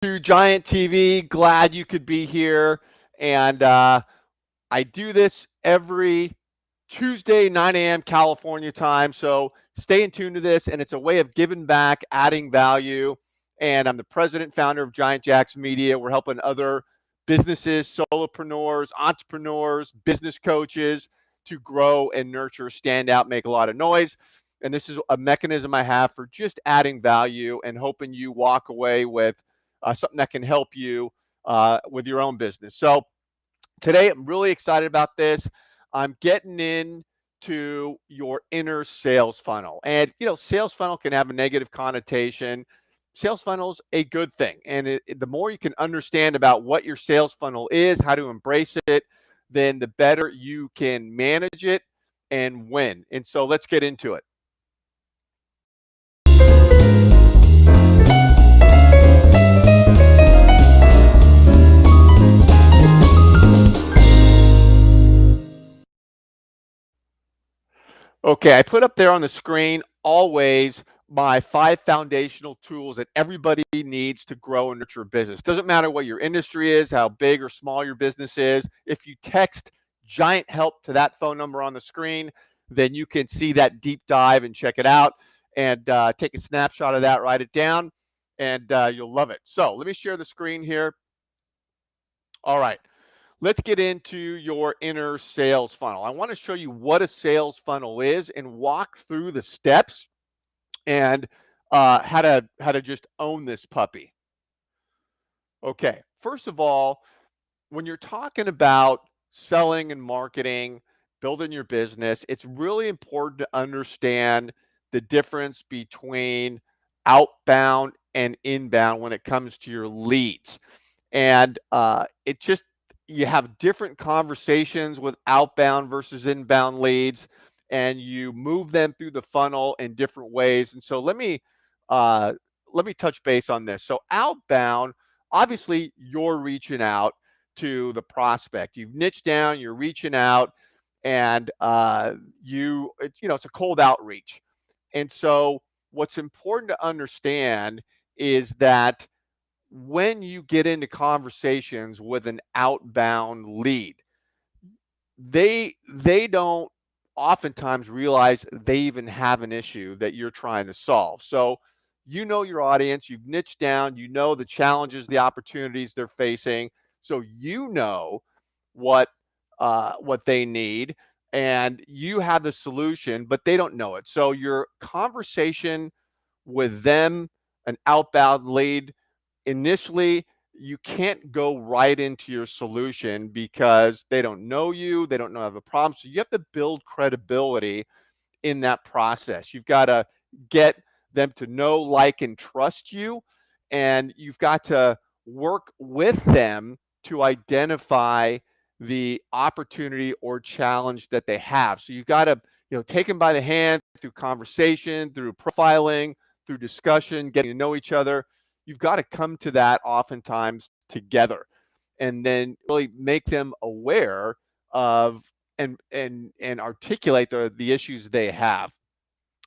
To Giant TV. Glad you could be here. And I do this every Tuesday, 9 a.m. California time. So stay in tune to this. And it's a way of giving back, adding value. And I'm the president, founder of Giant Jacks Media. We're helping other businesses, solopreneurs, entrepreneurs, business coaches to grow and nurture, stand out, make a lot of noise. And this is a mechanism I have for just adding value and hoping you walk away with something that can help you with your own business. So today I'm really excited about this. I'm getting into your inner sales funnel. And, sales funnel can have a negative connotation. Sales funnel's a good thing. And the more you can understand about what your sales funnel is, how to embrace it, then the better you can manage it and win. And so let's get into it. Okay, I put up there on the screen always my 5 foundational tools that everybody needs to grow and nurture a business. Doesn't matter what your industry is, how big or small your business is. If you text Giant Help to that phone number on the screen, then you can see that deep dive and check it out and take a snapshot of that, write it down, and you'll love it. So let me share the screen here. All right. Let's get into your inner sales funnel. I want to show you what a sales funnel is and walk through the steps and how to just own this puppy. Okay, first of all, when you're talking about selling and marketing, building your business, it's really important to understand the difference between outbound and inbound when it comes to your leads. And it just you have different conversations with outbound versus inbound leads, and you move them through the funnel in different ways. And so uh, let me touch base on this. So outbound, obviously, you're reaching out to the prospect. You've niched down. You're reaching out, and it's a cold outreach. And so what's important to understand is that when you get into conversations with an outbound lead, they don't oftentimes realize they even have an issue that you're trying to solve. So you know your audience, you've niched down, you know the challenges, the opportunities they're facing. So you know what what they need, and you have the solution, but they don't know it. So your conversation with them, an outbound lead, initially you can't go right into your solution because they don't know you, they don't know have a problem. So you have to build credibility in that process. You've got to get them to know, like, and trust you, and you've got to work with them to identify the opportunity or challenge that they have. So you've got to, take them by the hand through conversation, through profiling, through discussion, getting to know each other. You've got to come to that oftentimes together, and then really make them aware of and articulate the issues they have.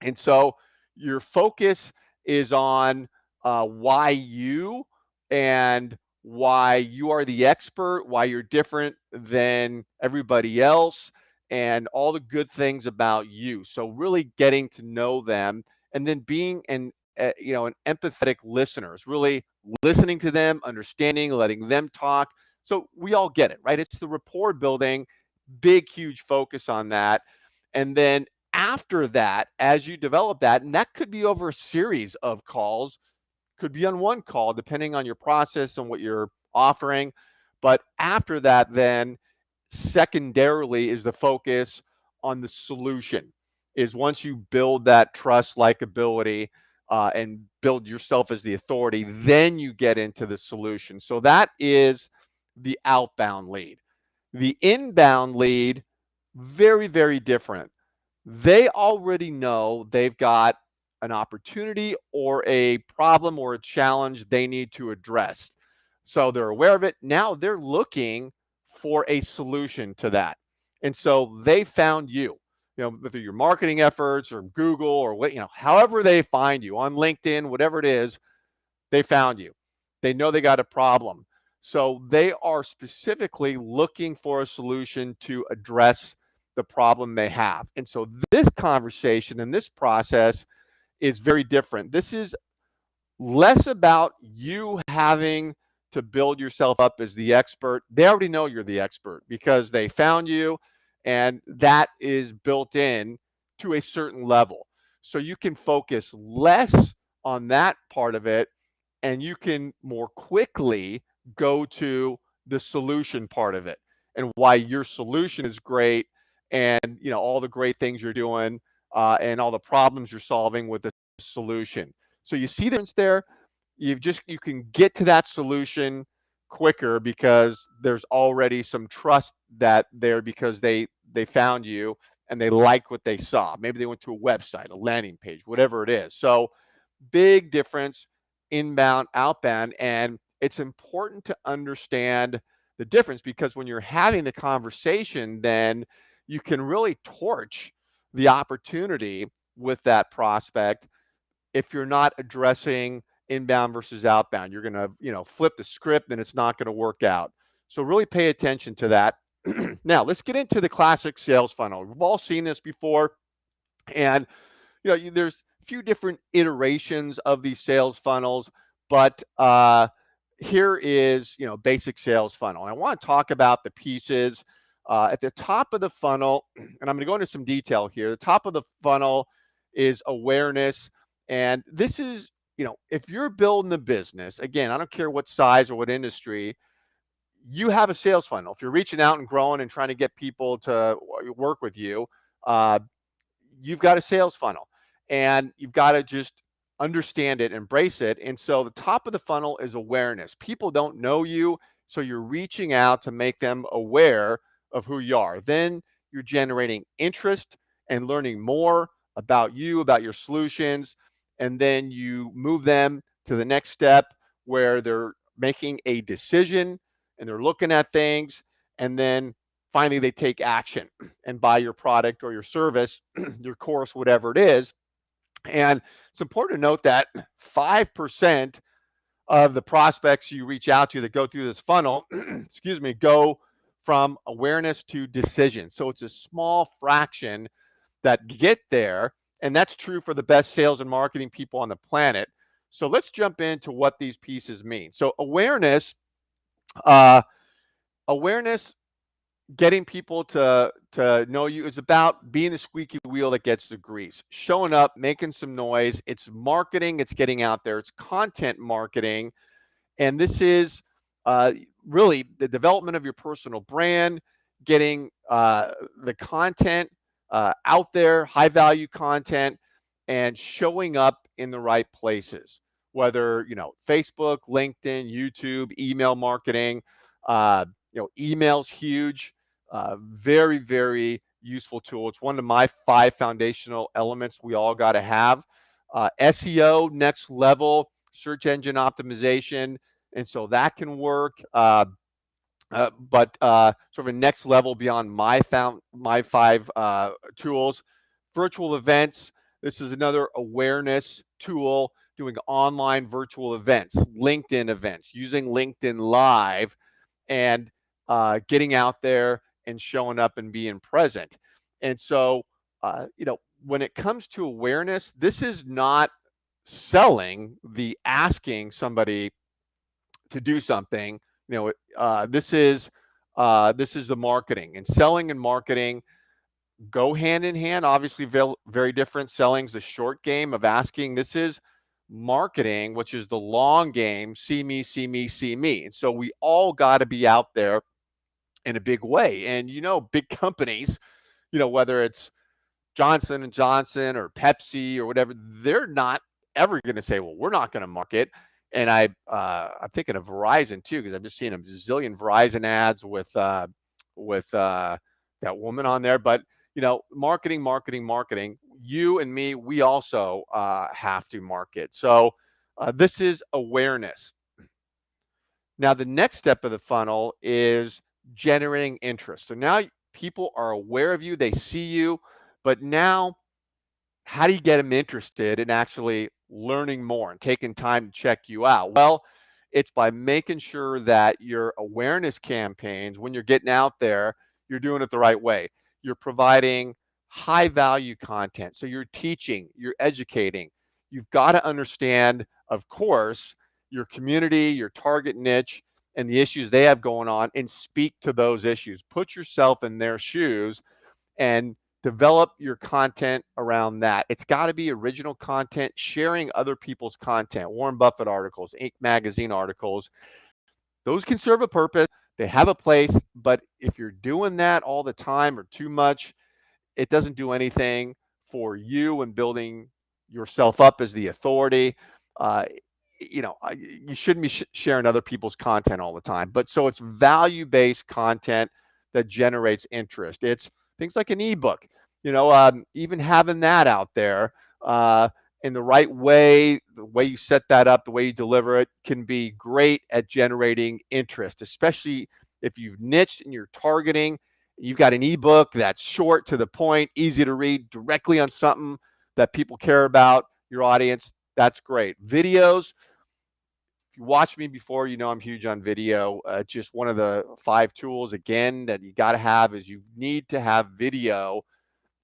And so your focus is on why you and why you are the expert, why you're different than everybody else, and all the good things about you. So really getting to know them, and then being an empathetic listener is really listening to them, understanding, letting them talk. So we all get it, right? It's the rapport building, big, huge focus on that. And then after that, as you develop that, and that could be over a series of calls, could be on one call, depending on your process and what you're offering. But after that, then secondarily is the focus on the solution. Is once you build that trust, likability, and build yourself as the authority, then you get into the solution. So that is the outbound lead. The inbound lead, very, very different. They already know they've got an opportunity or a problem or a challenge they need to address. So they're aware of it. Now they're looking for a solution to that. And so they found you, through your marketing efforts or Google or however they find you on LinkedIn, whatever it is, they found you. They know they got a problem. So they are specifically looking for a solution to address the problem they have. And so this conversation and this process is very different. This is less about you having to build yourself up as the expert. They already know you're the expert because they found you, and that is built in to a certain level. So you can focus less on that part of it, and you can more quickly go to the solution part of it and why your solution is great, and all the great things you're doing, and all the problems you're solving with the solution. So you see the difference there. You can get to that solution quicker because there's already some trust that there, because they found you and they like what they saw. Maybe they went to a website, a landing page, whatever it is. So big difference, inbound, outbound. And it's important to understand the difference, because when you're having the conversation, then you can really torch the opportunity with that prospect. If you're not addressing inbound versus outbound, you're going to, flip the script and it's not going to work out. So really pay attention to that. Now, let's get into the classic sales funnel. We've all seen this before. And there's a few different iterations of these sales funnels, but here is, basic sales funnel. And I want to talk about the pieces at the top of the funnel, and I'm going to go into some detail here. The top of the funnel is awareness, and this is, if you're building a business, again, I don't care what size or what industry, you have a sales funnel. If you're reaching out and growing and trying to get people to work with you, uh, you've got a sales funnel, and you've got to just understand it, embrace it. And so the top of the funnel is awareness. People don't know you, so you're reaching out to make them aware of who you are. Then you're generating interest and learning more about you, about your solutions, and then you move them to the next step where they're making a decision and they're looking at things, and then finally they take action and buy your product or your service, your course, whatever it is. And it's important to note that 5% of the prospects you reach out to that go through this funnel, excuse me, go from awareness to decision. So it's a small fraction that get there. And that's true for the best sales and marketing people on the planet. So let's jump into what these pieces mean. So uh, awareness, getting people to know you, is about being the squeaky wheel that gets the grease, showing up, making some noise. It's marketing, it's getting out there, it's content marketing. And this is uh, really the development of your personal brand, getting the content out there, high value content, and showing up in the right places, whether Facebook, LinkedIn, YouTube, email marketing. Email's huge, very, very useful tool. It's one of my 5 foundational elements we all got to have. SEO, next level, search engine optimization, and so that can work. But sort of a next level beyond my 5 tools. Virtual events. This is another awareness tool, doing online virtual events, LinkedIn events, using LinkedIn Live, and getting out there and showing up and being present. And so, when it comes to awareness, this is not selling, the asking somebody to do something. This is the marketing, and selling and marketing go hand in hand. Obviously, very different. Selling's the short game of asking. This is marketing, which is the long game. See me, see me, see me. And so we all got to be out there in a big way. And big companies, whether it's Johnson and Johnson or Pepsi or whatever, they're not ever going to say, "Well, we're not going to market." And I'm thinking of Verizon too, because I've just seen a zillion Verizon ads with that woman on there. But marketing, marketing, marketing. You and me, we also have to market. So this is awareness. Now, the next step of the funnel is generating interest. So now people are aware of you, they see you, but now how do you get them interested in actually learning more and taking time to check you out? Well, It's by making sure that your awareness campaigns, when you're getting out there, you're doing it the right way. You're providing high value content. So you're teaching, you're educating. You've got to understand, of course, your community, your target niche, and the issues they have going on, and speak to those issues. Put yourself in their shoes and develop your content around that. It's got to be original content, sharing other people's content, Warren Buffett articles, Inc. magazine articles. Those can serve a purpose. They have a place, but if you're doing that all the time or too much, it doesn't do anything for you and building yourself up as the authority. Uh, you shouldn't be sharing other people's content all the time. But so it's value-based content that generates interest. It's things like an ebook. Even having that out there uh, in the right way, the way you set that up, the way you deliver it, can be great at generating interest, especially if you've niched and you're targeting. You've got an ebook that's short, to the point, easy to read, directly on something that people care about, your audience. That's great. Videos, if you watched me before, you know I'm huge on video. Just one of the 5 tools, again, that you got to have is you need to have video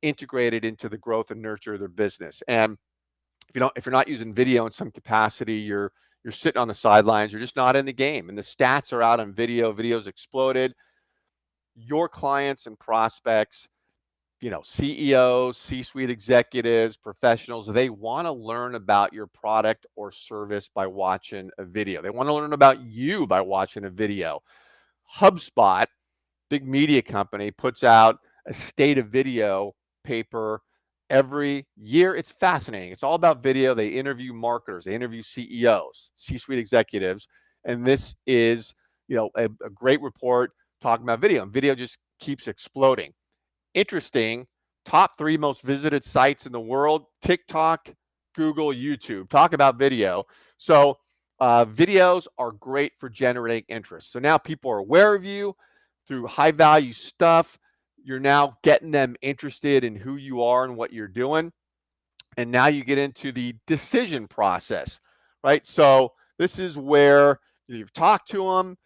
integrated into the growth and nurture of their business. And if you're not using video in some capacity, you're sitting on the sidelines. You're just not in the game. And the stats are out on video. Video's exploded. Your clients and prospects, CEOs, C-suite executives, professionals, they want to learn about your product or service by watching a video. They want to learn about you by watching a video. HubSpot, big media company, puts out a state of video paper every year. It's fascinating. It's all about video. They interview marketers, they interview CEOs, C-suite executives, and this is, a great report talking about video. And video just keeps exploding. Interesting. Top 3 most visited sites in the world: TikTok, Google, YouTube. Talk about video. So videos are great for generating interest. So now people are aware of you through high value stuff. You're now getting them interested in who you are and what you're doing. And now you get into the decision process, right? So this is where you've talked to them,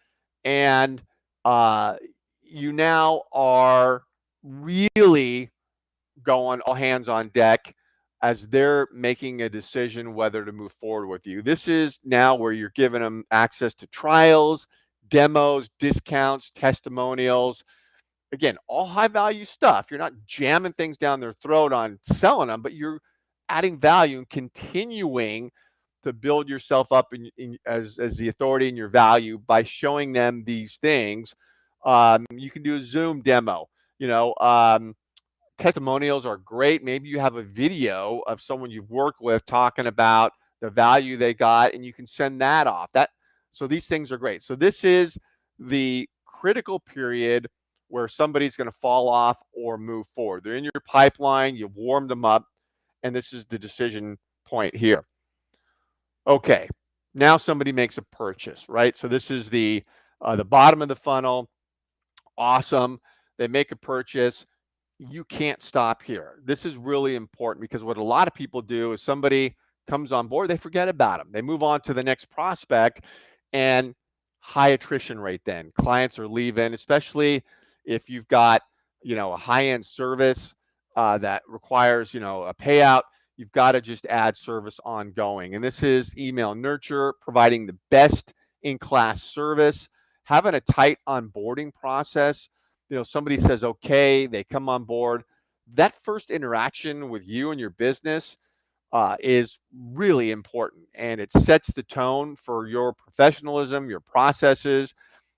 and uh, you now are really going all hands on deck as they're making a decision whether to move forward with you. This is now where you're giving them access to trials, demos, discounts, testimonials. Again, all high value stuff. You're not jamming things down their throat on selling them, but you're adding value and continuing to build yourself up as the authority in your value by showing them these things. You can do a Zoom demo. You know, testimonials are great. Maybe you have a video of someone you've worked with talking about the value they got, and you can send that off. So these things are great. So this is the critical period where somebody's going to fall off or move forward. They're in your pipeline, you've warmed them up, and this is the decision point here. Okay, now somebody makes a purchase, right? So this is the bottom of the funnel. Awesome. They make a purchase. You can't stop here. This is really important, because what a lot of people do is somebody comes on board, they forget about them. They move on to the next prospect, and high attrition rate then. Clients are leaving, especially if you've got, a high-end service that requires, a payout. You've got to just add service ongoing. And this is email nurture, providing the best in-class service, having a tight onboarding process. Somebody says, okay, they come on board. That first interaction with you and your business is really important, and it sets the tone for your professionalism, your processes.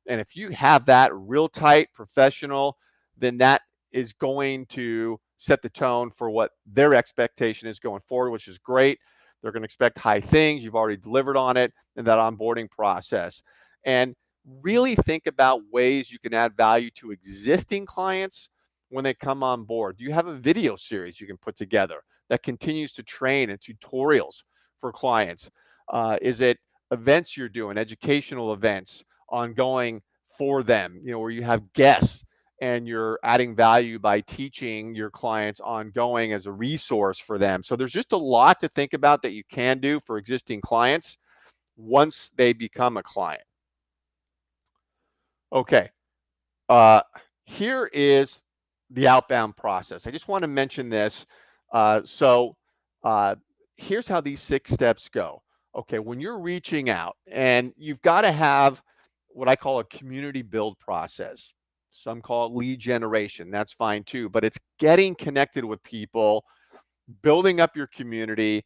And if you have that real tight professional, then that is going to set the tone for what their expectation is going forward, which is great. They're going to expect high things. You've already delivered on it in that onboarding process. And really think about ways you can add value to existing clients when they come on board. Do you have a video series you can put together that continues to train, and tutorials for clients? Is it events you're doing, educational events ongoing for them, where you have guests and you're adding value by teaching your clients ongoing as a resource for them? So there's just a lot to think about that you can do for existing clients. once they become a client. Okay. Uh, Here is the outbound process. I just want to mention this. So uh, here's how these 6 steps go. Okay, when you're reaching out, and you've got to have what I call a community build process. Some call it lead generation. That's fine too, but it's getting connected with people, building up your community,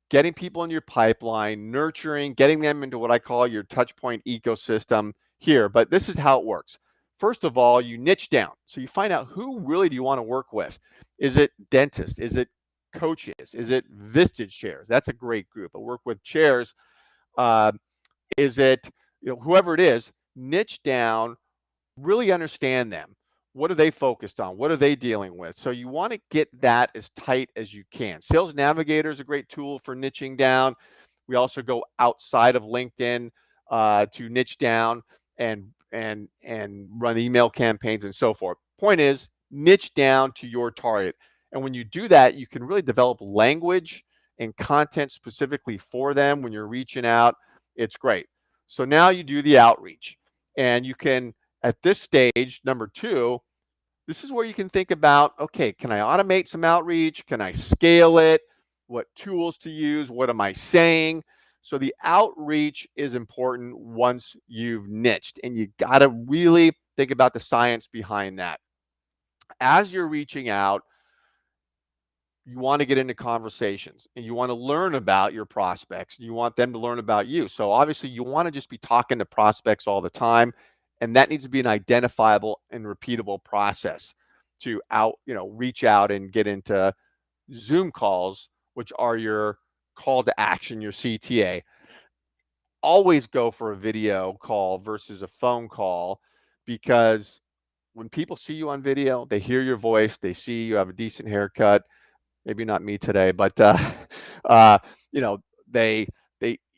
getting people in your pipeline, nurturing, getting them into what I call your touch point ecosystem here. But this is how it works. First of all, you niche down. So you find out, who really do you want to work with? Is it dentists? Is it coaches? Is it Vistage chairs? That's a great group. I work with chairs. Uh, is it, whoever it is, niche down, really understand them. What are they focused on? What are they dealing with? So you want to get that as tight as you can. Sales Navigator is a great tool for niching down. We also go outside of LinkedIn to niche down and run email campaigns and so forth. Point is, niche down to your target. And when you do that, you can really develop language and content specifically for them when you're reaching out. It's great. So now you do the outreach, and you can, at this stage, number 2, this is where you can think about, okay, can I automate some outreach? Can I scale it? What tools to use? What am I saying? So the outreach is important once you've niched, and you got to really think about the science behind that. As you're reaching out, you want to get into conversations, and you want to learn about your prospects. You want them to learn about you. So obviously you want to just be talking to prospects all the time, and that needs to be an identifiable and repeatable process to reach out and get into Zoom calls, which are your call to action, your CTA. Always go for a video call versus a phone call, because when people see you on video, they hear your voice, they see you have a decent haircut, maybe not me today, but uh, you know, they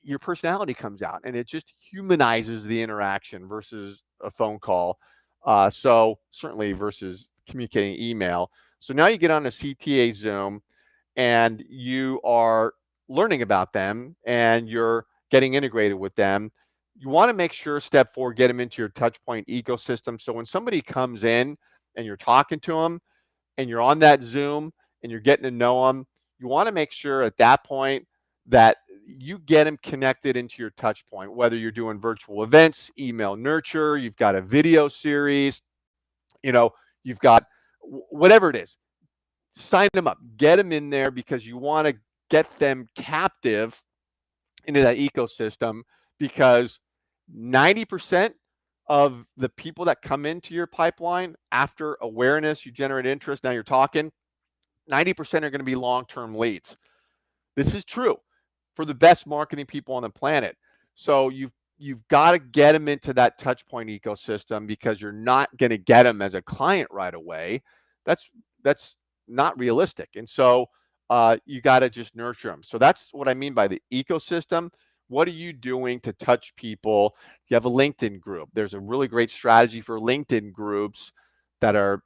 your personality comes out, and it just humanizes the interaction versus a phone call. So certainly versus communicating email. So now you get on a CTA Zoom, and you are learning about them, and you're getting integrated with them. You want to make sure, step 4, get them into your touch point ecosystem. So when somebody comes in and you're talking to them, and you're on that Zoom and you're getting to know them, you want to make sure at that point that you get them connected into your touch point, whether you're doing virtual events, email nurture, you've got a video series, you know, you've got whatever it is. Sign them up, get them in there, because you want to get them captive into that ecosystem, because 90% of the people that come into your pipeline after awareness, you generate interest, now you're talking, 90% are going to be long-term leads. This is true for the best marketing people on the planet. So you've got to get them into that touch point ecosystem, because you're not going to get them as a client right away. That's not realistic. And so you got to just nurture them. So that's what I mean by the ecosystem. What are you doing to touch people? You have a LinkedIn group. There's a really great strategy for LinkedIn groups that are,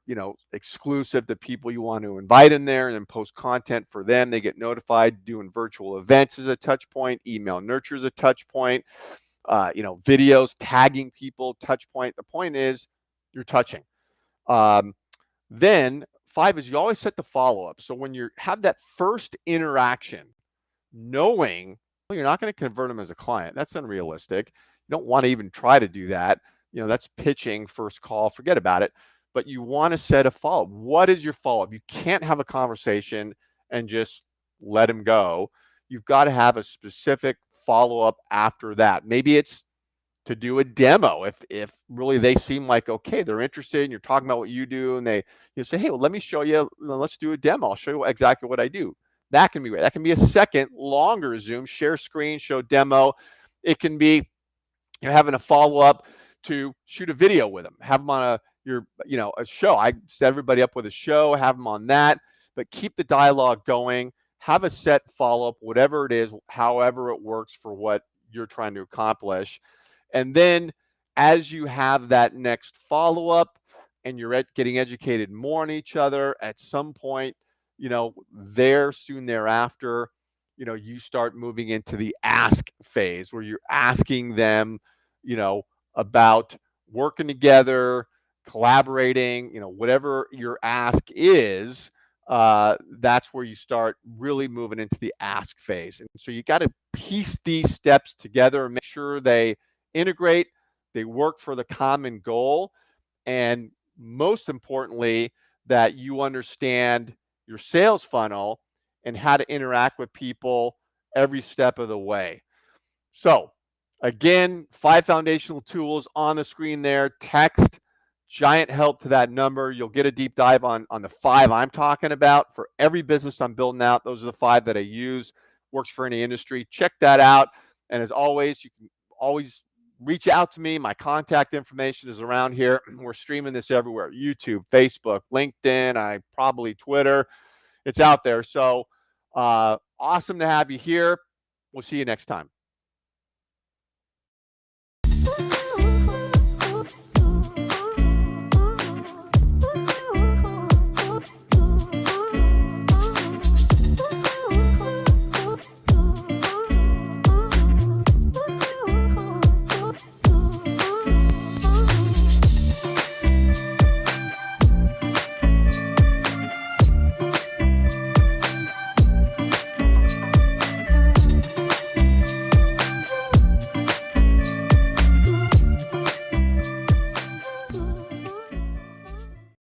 exclusive to people you want to invite in there, and then post content for them. They get notified. Doing virtual events is a touch point. Email nurture is a touch point. Videos, tagging people, touch point. The point is, you're touching. Um, then 5 is, you always set the follow up. So when you have that first interaction, knowing, well, you're not going to convert them as a client. That's unrealistic. You don't want to even try to do that. That's pitching first call. Forget about it. But you want to set a follow up. What is your follow up? You can't have a conversation and just let them go. You've got to have a specific follow up after that. Maybe it's to do a demo, if really they seem like, okay, they're interested and you're talking about what you do, and they say, hey, well, let me show you, let's do a demo, I'll show you exactly what I do. That can be great. That can be a second longer Zoom, share screen, show demo. It can be you're having a follow up to shoot a video with them, have them on a show. I set everybody up with a show, have them on that, but keep the dialogue going. Have a set follow up, whatever it is, however it works for what you're trying to accomplish. And then as you have that next follow up, and you're getting educated more on each other, at some point, there soon thereafter, you start moving into the ask phase where you're asking them, you know, about working together, collaborating, whatever your ask is. That's where you start really moving into the ask phase. And so you got to piece these steps together and make sure they integrate, they work for the common goal, and most importantly, that you understand your sales funnel and how to interact with people every step of the way. So, again, 5 foundational tools on the screen there. Text, giant help to that number. You'll get a deep dive on the 5 I'm talking about for every business I'm building out. Those are the 5 that I use. Works for any industry. Check that out. And as always, you can always reach out to me. My contact information is around here. We're streaming this everywhere: YouTube, Facebook, LinkedIn, I probably Twitter. It's out there. So awesome to have you here. We'll see you next time.